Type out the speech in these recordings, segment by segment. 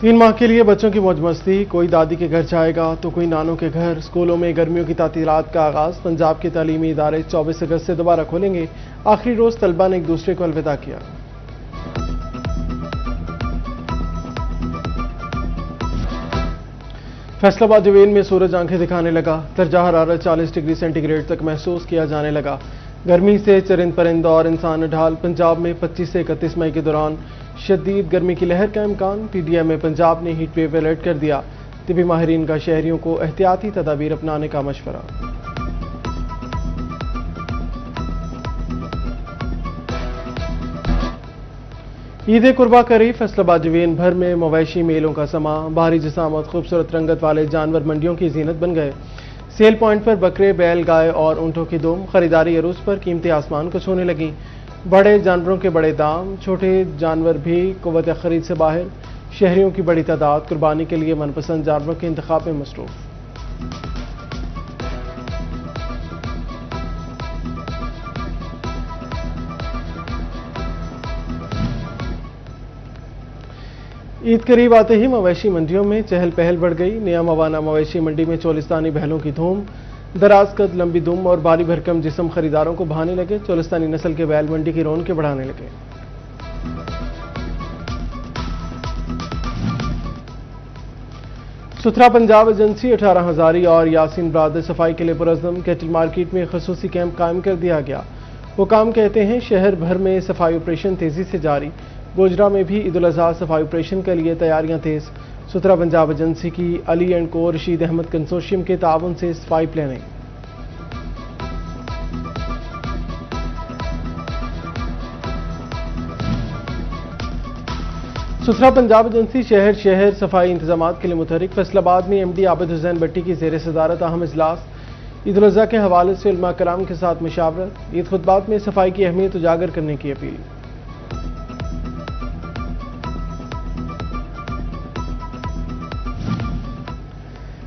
3 माह के लिए बच्चों की मौज मस्ती, कोई दादी के घर जाएगा तो कोई नानों के घर। स्कूलों में गर्मियों की तातीलात का आगाज। पंजाब के तालीमी इदारे 24 अगस्त से दोबारा खोलेंगे। आखिरी रोज तलबा ने एक दूसरे को अलविदा किया। फैसलाबाद जवेन में सूरज आंखें दिखाने लगा। दर्जा हरारत 40 डिग्री सेंटीग्रेड तक महसूस किया जाने लगा। गर्मी से चरिंद परिंद और इंसान ढाल। पंजाब में 25 से 31 मई के दौरान शदीद गर्मी की लहर का इम्कान। पीडीएम में पंजाब ने हीट वेव अलर्ट कर दिया। तिबी माहिरीन का शहरियों को एहतियाती तदाबीर अपनाने का मशवरा। ईद कुर्बा करीब। फैसलाबाद जवेन भर में मवेशी मेलों का समा। भारी जिसामत खूबसूरत रंगत वाले जानवर मंडियों की जीनत बन गए। सेल पॉइंट पर बकरे, बैल, गाय और ऊंटों की दुम। खरीदारी अरूज पर कीमतें आसमान को छूने लगी। बड़े जानवरों के बड़े दाम, छोटे जानवर भी कुव्वत खरीद से बाहर। शहरियों की बड़ी तादाद कुर्बानी के लिए मनपसंद जानवरों के इंतखाब में मसरूफ। ईद करीब आते ही मवेशी मंडियों में चहल पहल बढ़ गई। नया मवाना मवेशी मंडी में चोलिस्तानी बैलों की धूम। दराज कद, लंबी दुम और भारी भरकम जिस्म खरीदारों को भाने लगे। चोलिस्तानी नस्ल के बैल मंडी की रौनकें बढ़ाने लगे। सुथरा पंजाब एजेंसी 18 हजारी और यासीन ब्रादर सफाई के लिए पुरज़्ज़म। कैटल मार्केट में खसूसी कैंप कायम कर दिया गया। हुकाम कहते हैं शहर भर में सफाई ऑपरेशन तेजी से जारी। गोजरा में भी ईद उल अज़हा सफाई ऑपरेशन के लिए तैयारियां तेज। सुथरा पंजाब एजेंसी की अली एंड को रशीद अहमद कंसोर्शियम के ताउन से सफाई प्लानिंग। सुथरा पंजाब एजेंसी शहर शहर सफाई इंतजाम के लिए मुतहरिक। फैसलाबाद में एमडी आबिद हुसैन भट्टी की ज़ेर सदारत अहम इजलास। ईद उल अज़हा के हवाले से उलमा कराम के साथ मुशावरत। ईद खुतबात में सफाई की अहमियत उजागर करने की अपील।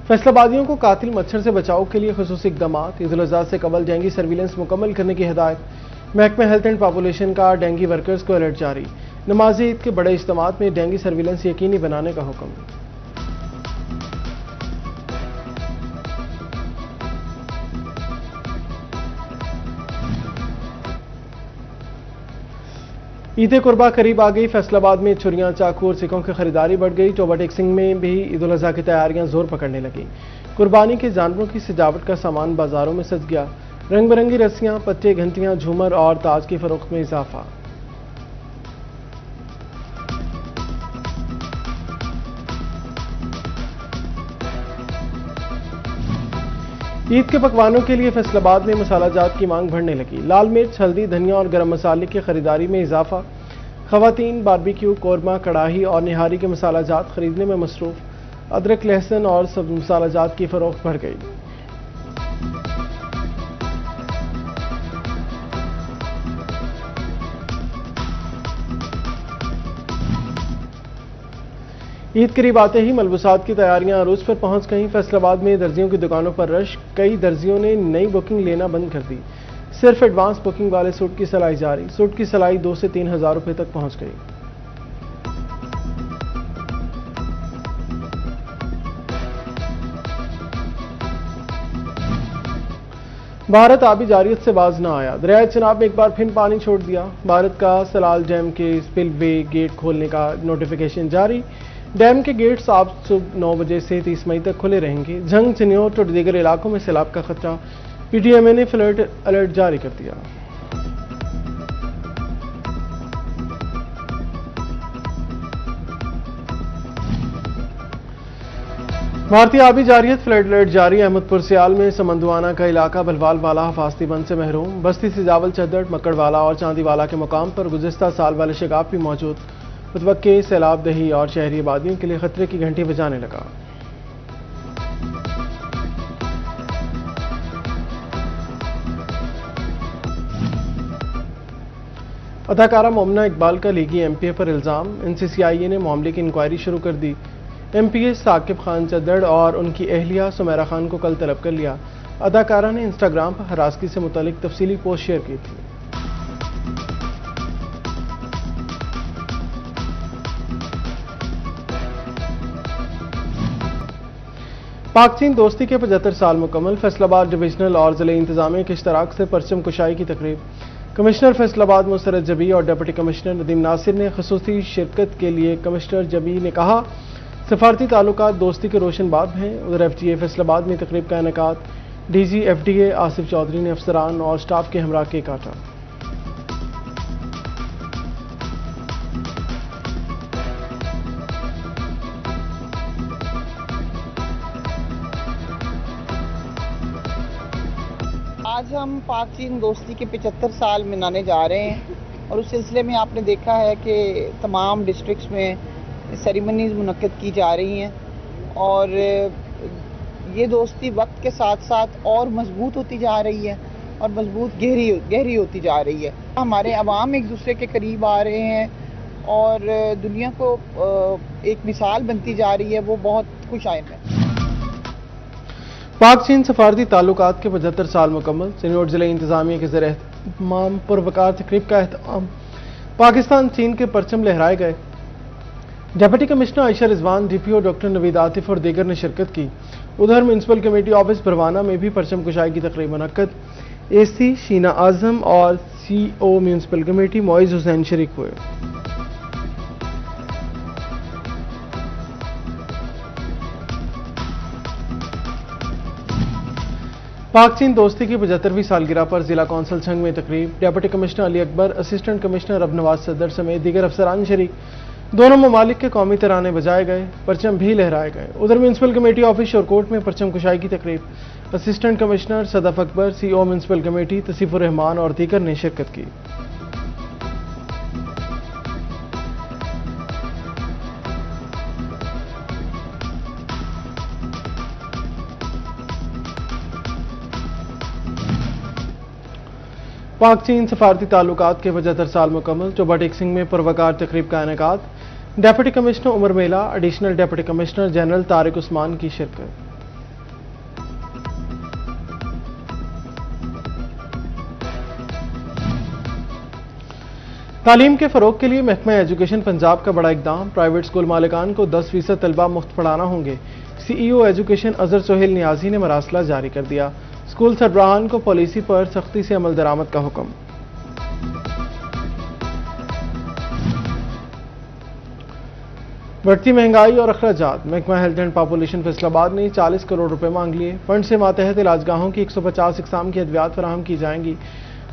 फैसलाबादियों को कातिल मच्छर से बचाव के लिए खुसूसी इक़दामात। ईद उल अज़हा से कबल डेंगी सर्विलेंस मुकम्मल करने की हिदायत। महकमा हेल्थ एंड पॉपुलेशन का डेंगी वर्कर्स को अलर्ट जारी। नमाज ईद के बड़े इज्तिमात में डेंगी सर्विलेंस यकीनी बनाने का हुक्म। ईद कुर्बा करीब आ गई। फैसलाबाद में छुरियां, चाकू और सिक्कों की खरीदारी बढ़ गई। चौबा टेक्सिंग में भी ईद उल अज़हा की तैयारियां जोर पकड़ने लगी। कुर्बानी के जानवरों की सजावट का सामान बाजारों में सज गया। रंग बिरंगी रस्सियां, पट्टे, घंटियां, झूमर और ताज की फरोख्त में इजाफा। ईद के पकवानों के लिए फैसलाबाद में मसाला जात की मांग बढ़ने लगी। लाल मिर्च, हल्दी, धनिया और गरम मसाले की खरीदारी में इजाफा। खवातीन बारबेक्यू, कोरमा, कड़ाही और निहारी के मसाला जात खरीदने में मसरूफ। अदरक, लहसुन और सब मसाला जात की फरोख्त बढ़ गई। ईद करीब आते ही मलबूसात की तैयारियां अरूज पर पहुंच गईं। फैसलाबाद में दर्जियों की दुकानों पर रश। कई दर्जियों ने नई बुकिंग लेना बंद कर दी। सिर्फ एडवांस बुकिंग वाले सूट की सिलाई जारी। सूट की सिलाई 2 से 3 हज़ार रुपए तक पहुंच गई। भारत आबी जारियत से बाज न आया। दरियाए चिनाब में एक बार फिर पानी छोड़ दिया। भारत का सलाल डैम के स्पिलवे गेट खोलने का नोटिफिकेशन जारी। डैम के गेट्स आज सुबह 9 बजे से 30 मई तक खुले रहेंगे। झंग, चिन्योट और दीगर इलाकों में सैलाब का खतरा। पीडीएमए ने फ्लड अलर्ट जारी कर दिया। भारतीय आबी जारियत फ्लड अलर्ट जारी। अहमदपुर सियाल में समंदवाना का इलाका बलवाल वाला हिफाजती बंद से महरूम। बस्ती से जावल, चद्दड़, मकड़वाला और चांदीवाला के मुकाम पर गुज़िस्ता साल वाले शगाफ भी मौजूद। मुतवक्के सैलाब दही और शहरी आबादियों के लिए खतरे की घंटी बजाने लगा। अदाकारा मोमना इकबाल का लीगी एमपीए पर इल्जाम। एनसीसीआईए ने मामले की इंक्वायरी शुरू कर दी। एमपीए साकिब खान चद्दड़ और उनकी अहलिया सुमेरा खान को कल तलब कर लिया। अदाकारा ने इंस्टाग्राम पर हरासगी से मुतालिक तफसीली पोस्ट शेयर की थी। पाक चीन दोस्ती के 75 साल मुकम्मल, फैसलाबाद डिविजनल और जिले इंतजामिया के इश्तराक से परचम कुशाई की तकरीब। कमिश्नर फैसलाबाद मुसरत जबी और डिप्टी कमिश्नर नदीम नासिर ने खसूसी शिरकत के लिए। कमिश्नर जबी ने कहा, सफारती ताल्लुकात दोस्ती के रोशन बाब हैं। उधर FTA फैसलाबाद में तकरीब का इनेकाद। DG FDA आसिफ चौधरी ने अफसरान और स्टाफ के हमरा केक काटा। आज हम पाक चीन दोस्ती के 75 साल मनाने जा रहे हैं और उस सिलसिले में आपने देखा है कि तमाम डिस्ट्रिक्ट्स में सेरेमनीज मुनक्किद की जा रही हैं और ये दोस्ती वक्त के साथ साथ और मजबूत होती जा रही है और मजबूत गहरी होती जा रही है। हमारे अवाम एक दूसरे के करीब आ रहे हैं और दुनिया को एक मिसाल बनती जा रही है, वो बहुत खुशाइन है। पाक चीन सफारती ताल्लुकात के 75 साल मुकम्मल, सिन्योट जिले इंतजामिया के ज़रिए एहतमाम पुरवकार तकरीब का एहतमाम। पाकिस्तान चीन के परचम लहराए गए। Deputy commissioner Ayesha Rizwan, DPO doctor Naveed Atif और दीगर ने शिरकत की। उधर म्यूनसिपल कमेटी ऑफिस बरवाना में भी परचम कुशाई की तकरीब मुनक्कद। AC शीना आजम और CO municipal committee Moiz Hussain शरीक हुए। पाक चीन दोस्ती की 75वीं सालगिरह पर जिला कौंसल छंग में तकरीब। Deputy commissioner Ali Akbar, assistant commissioner अबनवाज सदर समेत दीगर अफसरान शरीक। दोनों ममालिक के कौमी तराने बजाए गए, परचम भी लहराए गए। उधर म्यूनसिपल कमेटी ऑफिस शोरकोट में परचम कुशाई की तकरीब। Assistant commissioner Sadaf Akbar, CO municipal committee Tasifur Rahman और दीगर ने शिरकत की। पाक चीन सफारती ताल्लुकात के 75 साल मुकम्मल, चोबा टेक सिंह में पुरवकार तकरीब का इनेकाद। डिप्टी कमिश्नर उमर मेला, additional deputy commissioner general Tariq Usman की शिरकत। तालीम के फरोग के लिए महकमा एजुकेशन पंजाब का बड़ा इकदाम। प्राइवेट स्कूल मालिकान को 10% तलबा मुफ्त पढ़ाना होंगे। CEO एजुकेशन अजहर सोहेल नियाजी ने मरासला जारी कर दिया। स्कूल सरबराहान को पॉलिसी पर सख्ती से अमल दरामद का हुक्म। बढ़ती महंगाई और अखराजात। महकमा हेल्थ एंड पॉपुलेशन फैसलाबाद ने 40 करोड़ रुपए मांग लिए। फंड से मातहत इलाजगाहों की 150 इकसाम की अद्वियात फराहम की जाएंगी।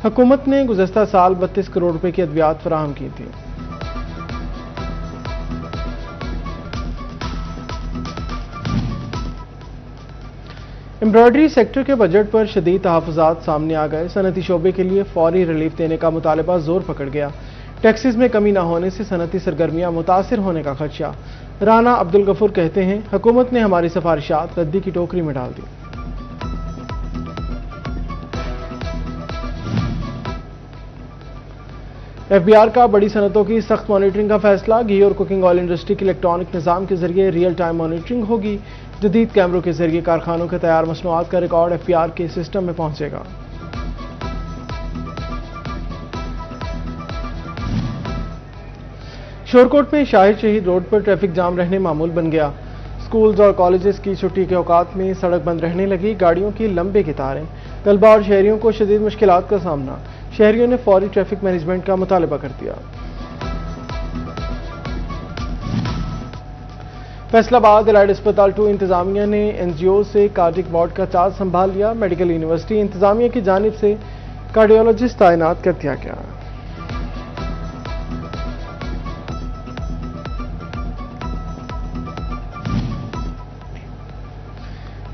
हुकूमत ने गुज़श्ता साल 32 करोड़ रुपए की अद्वियात फराहम की थी। एम्ब्रॉयडरी सेक्टर के बजट पर शदीद तहफ़्फ़ुज़ात सामने आ गए। सनती शोबे के लिए फौरी रिलीफ देने का मुतालबा जोर पकड़ गया। टैक्सेस में कमी न होने से सनती सरगर्मियां मुतासिर होने का खदशा। राना अब्दुल गफूर कहते हैं, हुकूमत ने हमारी सिफारिशात रद्दी की टोकरी में डाल दी। FBR का बड़ी सनतों की सख्त मॉनिटरिंग का फैसला। घी और कुकिंग ऑयल इंडस्ट्री की इलेक्ट्रॉनिक निज़ाम के जरिए रियल टाइम मॉनिटरिंग होगी। जदीद कैमरों के जरिए कारखानों के तैयार मसनूआत का रिकॉर्ड FBR के सिस्टम में पहुंचेगा। शोरकोट में शाहिद शहीद रोड पर ट्रैफिक जाम रहने मामूल बन गया। स्कूल्स और कॉलेजेस की छुट्टी के औकात में सड़क बंद रहने लगी। गाड़ियों की लंबे कतारें। तलबा और शहरियों को शदीद मुश्किलात का सामना। शहरियों ने फौरी ट्रैफिक मैनेजमेंट का मुतालबा कर दिया। फैसलाबाद एलाइड अस्पताल 2 इंतजामिया ने NGO से कार्डिक वार्ड का चार्ज संभाल लिया। मेडिकल यूनिवर्सिटी इंतजामिया की जानिब से कार्डियोलॉजिस्ट तैनात कर दिया गया।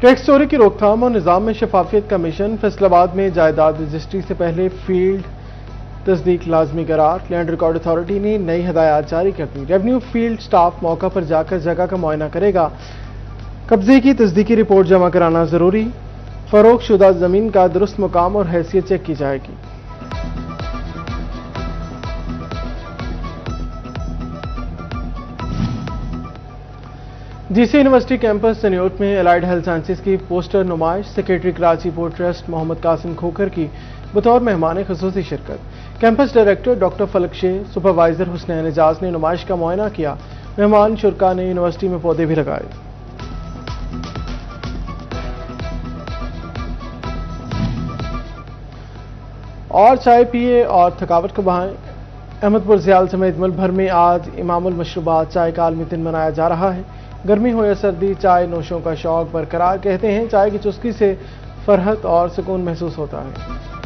टैक्स चोरी की रोकथाम और निज़ाम में शफाफियत का मिशन। फैसलाबाद में जायदाद रजिस्ट्री से पहले फील्ड तस्दीक लाजमी करार। लैंड रिकॉर्ड अथॉरिटी ने नई हदायत जारी कर दी। रेवेन्यू फील्ड स्टाफ मौका पर जाकर जगह का मुआयना करेगा। कब्जे की तस्दीकी रिपोर्ट जमा कराना जरूरी। फरोख्त शुदा जमीन का दुरुस्त मुकाम और हैसियत चेक की जाएगी। GC यूनिवर्सिटी कैंपस सन्योट में एलाइड हेल्थ साइंसेज की पोस्टर नुमाइश। Secretary Karachi port trust Mohammad Qasim Khokhar की बतौर मेहमान खुसूसी शिरकत। कैंपस डायरेक्टर डॉक्टर फलक शेख, सुपरवाइजर हुसनैन एजाज ने नुमाइश का मुआयना किया। मेहमान शुरका ने यूनिवर्सिटी में पौधे भी लगाए। और चाय पिए और थकावट को बहाएं। अहमदपुर ज़ियाल समेत मुल्क भर में आज इमामुल मशरूबात चाय का आलमी दिन मनाया जा रहा है। गर्मी हो या सर्दी, चाय नोशों का शौक बरकरार। कहते हैं चाय की चुस्की से फरहत और सुकून महसूस होता है।